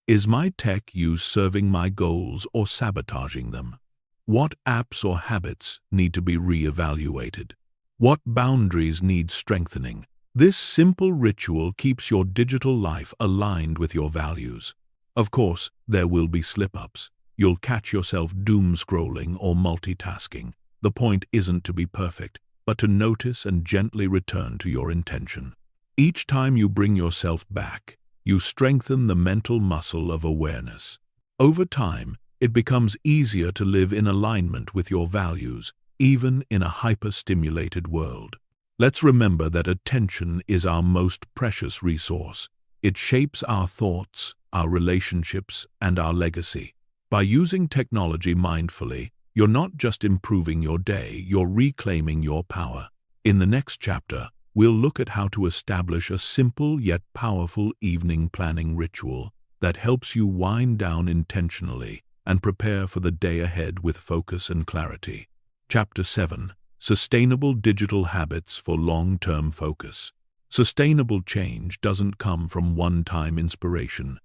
is my tech use serving my goals or sabotaging them? What apps or habits need to be re-evaluated? What boundaries need strengthening? This simple ritual keeps your digital life aligned with your values. Of course, there will be slip-ups. You'll catch yourself doom-scrolling or multitasking. The point isn't to be perfect, but to notice and gently return to your intention. Each time you bring yourself back, you strengthen the mental muscle of awareness. Over time, it becomes easier to live in alignment with your values, even in a hyper-stimulated world. Let's remember that attention is our most precious resource. It shapes our thoughts, our relationships, and our legacy. By using technology mindfully, you're not just improving your day, you're reclaiming your power. In the next chapter, we'll look at how to establish a simple yet powerful evening planning ritual that helps you wind down intentionally and prepare for the day ahead with focus and clarity. Chapter 7. Sustainable Digital Habits for Long-Term Focus. Sustainable change doesn't come from one-time inspiration.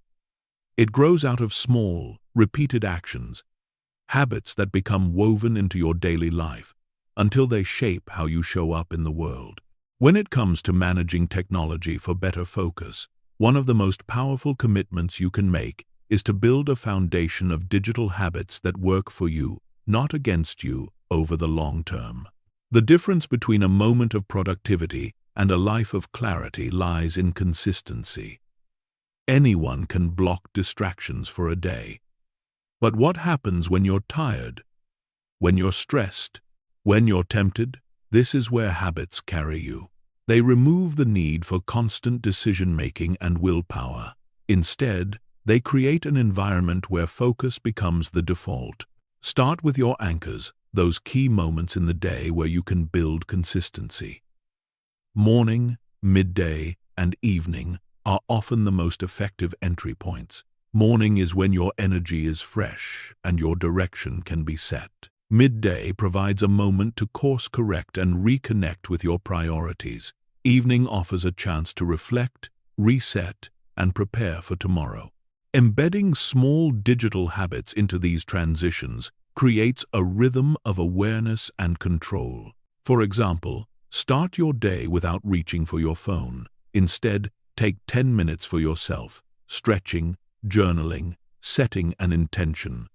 It grows out of small, repeated actions, habits that become woven into your daily life until they shape how you show up in the world. When it comes to managing technology for better focus, one of the most powerful commitments you can make is to build a foundation of digital habits that work for you, not against you, over the long term. The difference between a moment of productivity and a life of clarity lies in consistency. Anyone can block distractions for a day. But what happens when you're tired? When you're stressed? When you're tempted? This is where habits carry you. They remove the need for constant decision-making and willpower. Instead, they create an environment where focus becomes the default. Start with your anchors, those key moments in the day where you can build consistency. Morning, midday, and evening are often the most effective entry points. Morning is when your energy is fresh and your direction can be set. Midday provides a moment to course correct and reconnect with your priorities. Evening offers a chance to reflect, reset, and prepare for tomorrow. Embedding small digital habits into these transitions creates a rhythm of awareness and control. For example, start your day without reaching for your phone. Instead, take 10 minutes for yourself, stretching, journaling, setting an intention.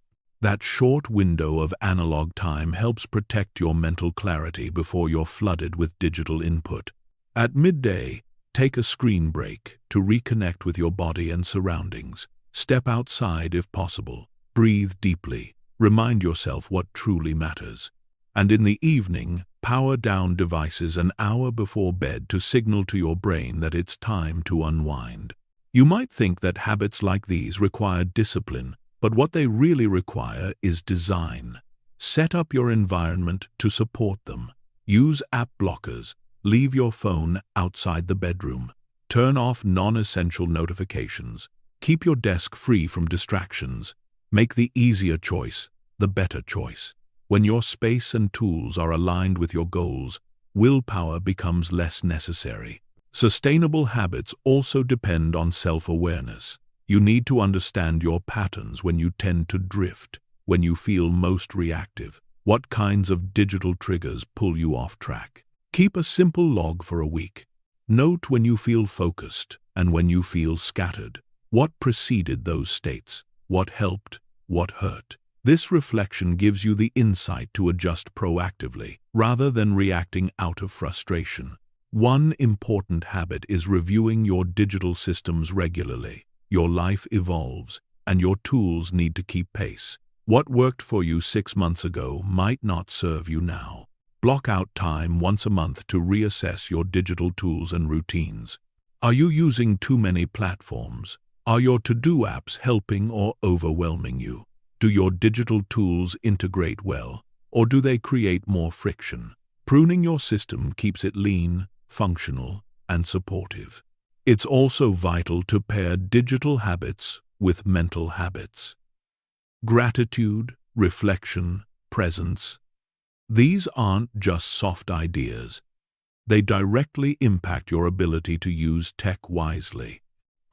That short window of analog time helps protect your mental clarity before you're flooded with digital input. At midday, take a screen break to reconnect with your body and surroundings. Step outside if possible. Breathe deeply. Remind yourself what truly matters. And in the evening, power down devices an hour before bed to signal to your brain that it's time to unwind. You might think that habits like these require discipline, but what they really require is design. Set up your environment to support them. Use app blockers. Leave your phone outside the bedroom. Turn off non-essential notifications. Keep your desk free from distractions. Make the easier choice the better choice. When your space and tools are aligned with your goals, willpower becomes less necessary. Sustainable habits also depend on self-awareness. You need to understand your patterns when you tend to drift, when you feel most reactive. What kinds of digital triggers pull you off track? Keep a simple log for a week. Note when you feel focused and when you feel scattered. What preceded those states? What helped? What hurt? This reflection gives you the insight to adjust proactively, rather than reacting out of frustration. One important habit is reviewing your digital systems regularly. Your life evolves, and your tools need to keep pace. What worked for you 6 months ago might not serve you now. Block out time once a month to reassess your digital tools and routines. Are you using too many platforms? Are your to-do apps helping or overwhelming you? Do your digital tools integrate well, or do they create more friction? Pruning your system keeps it lean, functional, and supportive. It's also vital to pair digital habits with mental habits. Gratitude, reflection, presence. These aren't just soft ideas. They directly impact your ability to use tech wisely.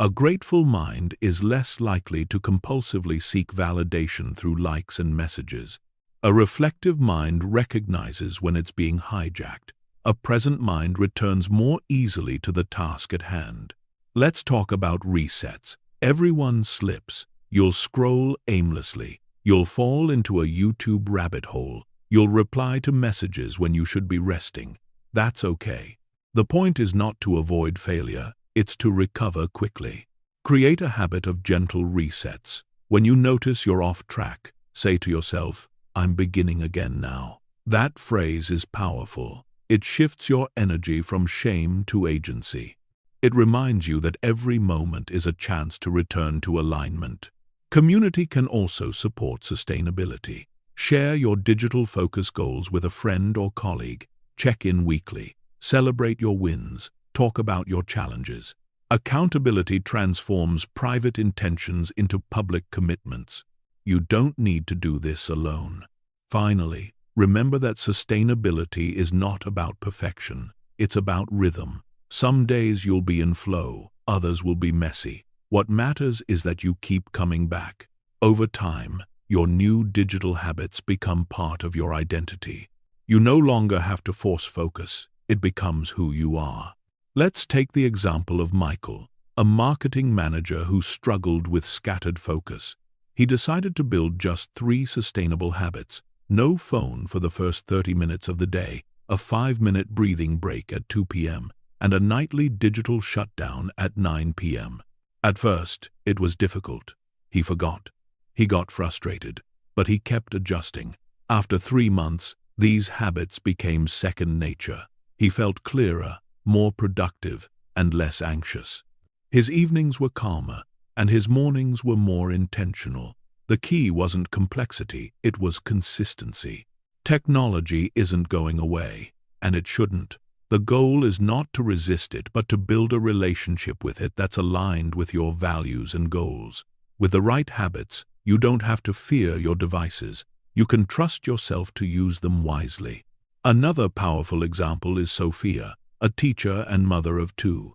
A grateful mind is less likely to compulsively seek validation through likes and messages. A reflective mind recognizes when it's being hijacked. A present mind returns more easily to the task at hand. Let's talk about resets. Everyone slips. You'll scroll aimlessly. You'll fall into a YouTube rabbit hole. You'll reply to messages when you should be resting. That's okay. The point is not to avoid failure. It's to recover quickly. Create a habit of gentle resets. When you notice you're off track, say to yourself, "I'm beginning again now." That phrase is powerful. It shifts your energy from shame to agency. It reminds you that every moment is a chance to return to alignment. Community can also support sustainability. Share your digital focus goals with a friend or colleague. Check in weekly. Celebrate your wins. Talk about your challenges. Accountability transforms private intentions into public commitments. You don't need to do this alone. Finally, remember that sustainability is not about perfection. It's about rhythm. Some days you'll be in flow, others will be messy. What matters is that you keep coming back. Over time, your new digital habits become part of your identity. You no longer have to force focus. It becomes who you are. Let's take the example of Michael, a marketing manager who struggled with scattered focus. He decided to build just 3 sustainable habits: no phone for the first 30 minutes of the day, a 5-minute breathing break at 2 p.m., and a nightly digital shutdown at 9 p.m. At first, it was difficult. He forgot. He got frustrated, but he kept adjusting. After 3 months, these habits became second nature. He felt clearer, more productive, and less anxious. His evenings were calmer, and his mornings were more intentional. The key wasn't complexity, it was consistency. Technology isn't going away, and it shouldn't. The goal is not to resist it, but to build a relationship with it that's aligned with your values and goals. With the right habits, you don't have to fear your devices. You can trust yourself to use them wisely. Another powerful example is Sophia, a teacher and mother of 2.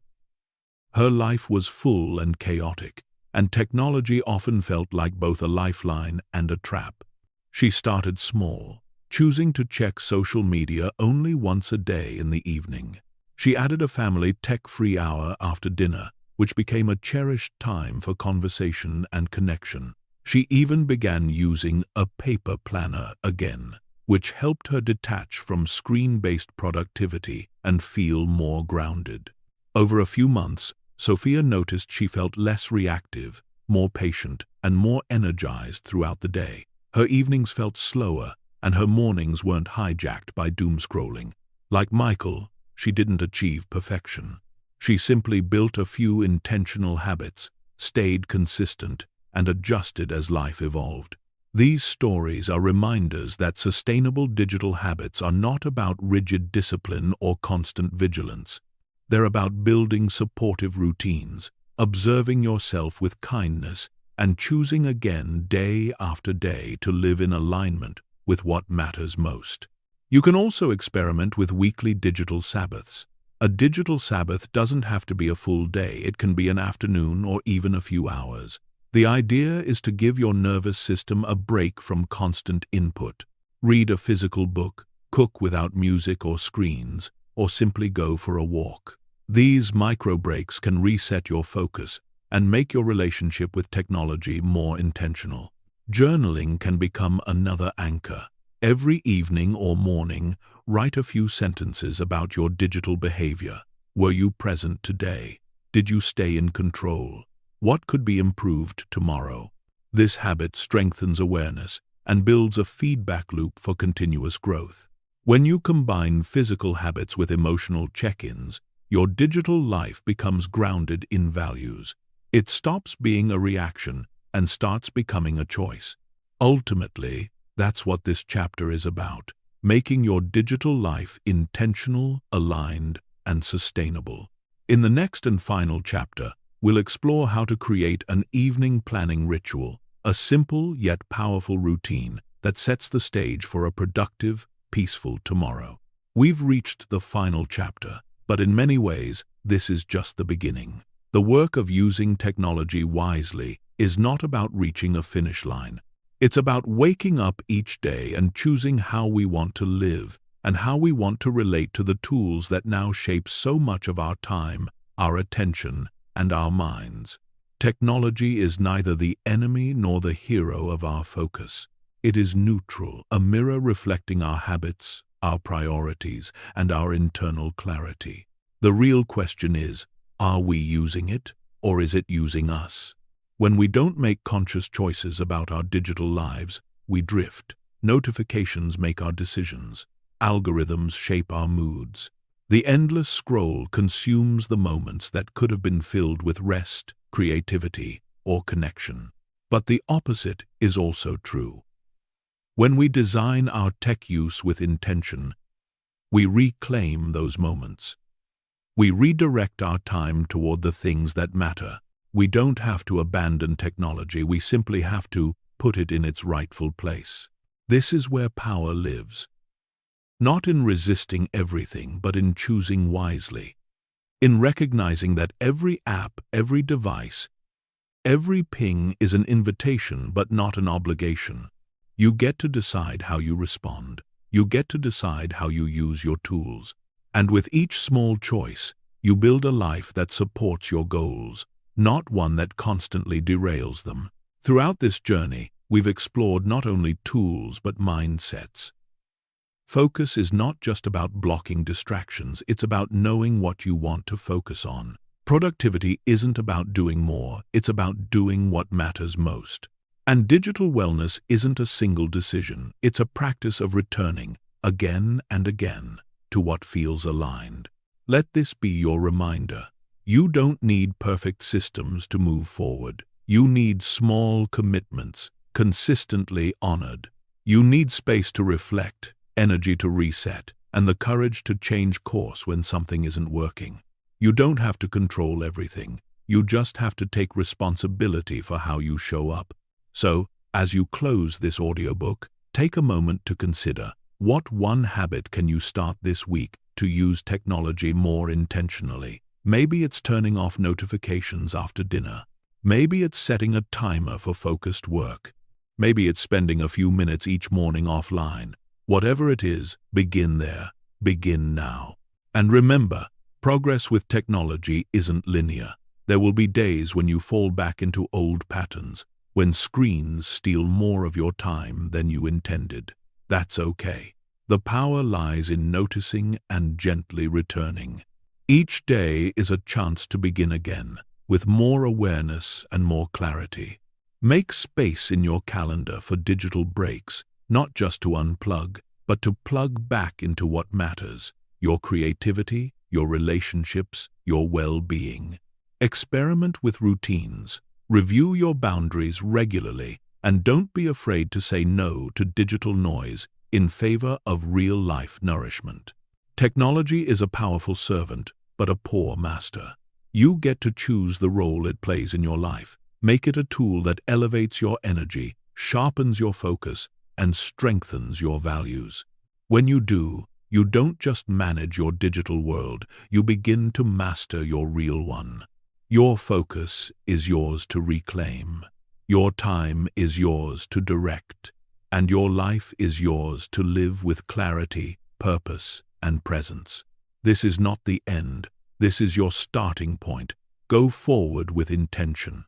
Her life was full and chaotic, and technology often felt like both a lifeline and a trap. She started small, choosing to check social media only once a day in the evening. She added a family tech-free hour after dinner, which became a cherished time for conversation and connection. She even began using a paper planner again, which helped her detach from screen-based productivity and feel more grounded. Over a few months, Sophia noticed she felt less reactive, more patient, and more energized throughout the day. Her evenings felt slower, and her mornings weren't hijacked by doom scrolling. Like Michael, she didn't achieve perfection. She simply built a few intentional habits, stayed consistent, and adjusted as life evolved. These stories are reminders that sustainable digital habits are not about rigid discipline or constant vigilance. They're about building supportive routines, observing yourself with kindness, and choosing again day after day to live in alignment with what matters most. You can also experiment with weekly digital Sabbaths. A digital Sabbath doesn't have to be a full day. It can be an afternoon or even a few hours. The idea is to give your nervous system a break from constant input. Read a physical book, cook without music or screens, or simply go for a walk. These micro breaks can reset your focus and make your relationship with technology more intentional. Journaling can become another anchor. Every evening or morning, write a few sentences about your digital behavior. Were you present today? Did you stay in control? What could be improved tomorrow? This habit strengthens awareness and builds a feedback loop for continuous growth. When you combine physical habits with emotional check-ins, your digital life becomes grounded in values. It stops being a reaction and starts becoming a choice. Ultimately, that's what this chapter is about, making your digital life intentional, aligned, and sustainable. In the next and final chapter, we'll explore how to create an evening planning ritual, a simple yet powerful routine that sets the stage for a productive, peaceful tomorrow. We've reached the final chapter, but in many ways, this is just the beginning. The work of using technology wisely is not about reaching a finish line. It's about waking up each day and choosing how we want to live and how we want to relate to the tools that now shape so much of our time, our attention, and our minds. Technology is neither the enemy nor the hero of our focus. It is neutral, a mirror reflecting our habits, our priorities, and our internal clarity. The real question is, are we using it, or is it using us? When we don't make conscious choices about our digital lives, we drift. Notifications make our decisions. Algorithms shape our moods. The endless scroll consumes the moments that could have been filled with rest, creativity, or connection. But the opposite is also true. When we design our tech use with intention, we reclaim those moments. We redirect our time toward the things that matter. We don't have to abandon technology, we simply have to put it in its rightful place. This is where power lives. Not in resisting everything, but in choosing wisely. In recognizing that every app, every device, every ping is an invitation but not an obligation. You get to decide how you respond. You get to decide how you use your tools. And with each small choice, you build a life that supports your goals, not one that constantly derails them. Throughout this journey, we've explored not only tools but mindsets. Focus is not just about blocking distractions, it's about knowing what you want to focus on. Productivity isn't about doing more, it's about doing what matters most. And digital wellness isn't a single decision, it's a practice of returning, again and again, to what feels aligned. Let this be your reminder. You don't need perfect systems to move forward. You need small commitments, consistently honored. You need space to reflect, energy to reset, and the courage to change course when something isn't working. You don't have to control everything. You just have to take responsibility for how you show up. So, as you close this audiobook, take a moment to consider, what one habit can you start this week to use technology more intentionally? Maybe it's turning off notifications after dinner. Maybe it's setting a timer for focused work. Maybe it's spending a few minutes each morning offline. Whatever it is, begin there. Begin now. And remember, progress with technology isn't linear. There will be days when you fall back into old patterns, when screens steal more of your time than you intended. That's okay. The power lies in noticing and gently returning. Each day is a chance to begin again, with more awareness and more clarity. Make space in your calendar for digital breaks, not just to unplug, but to plug back into what matters: your creativity, your relationships, your well-being. Experiment with routines. Review your boundaries regularly, and don't be afraid to say no to digital noise in favor of real-life nourishment. Technology is a powerful servant, but a poor master. You get to choose the role it plays in your life. Make it a tool that elevates your energy, sharpens your focus, and strengthens your values. When you do, You don't just manage your digital world, you begin to master your real one. Your focus is yours to reclaim. Your time is yours to direct. And your life is yours to live with clarity, purpose, and presence. This is not the end. This is your starting point. Go forward with intention.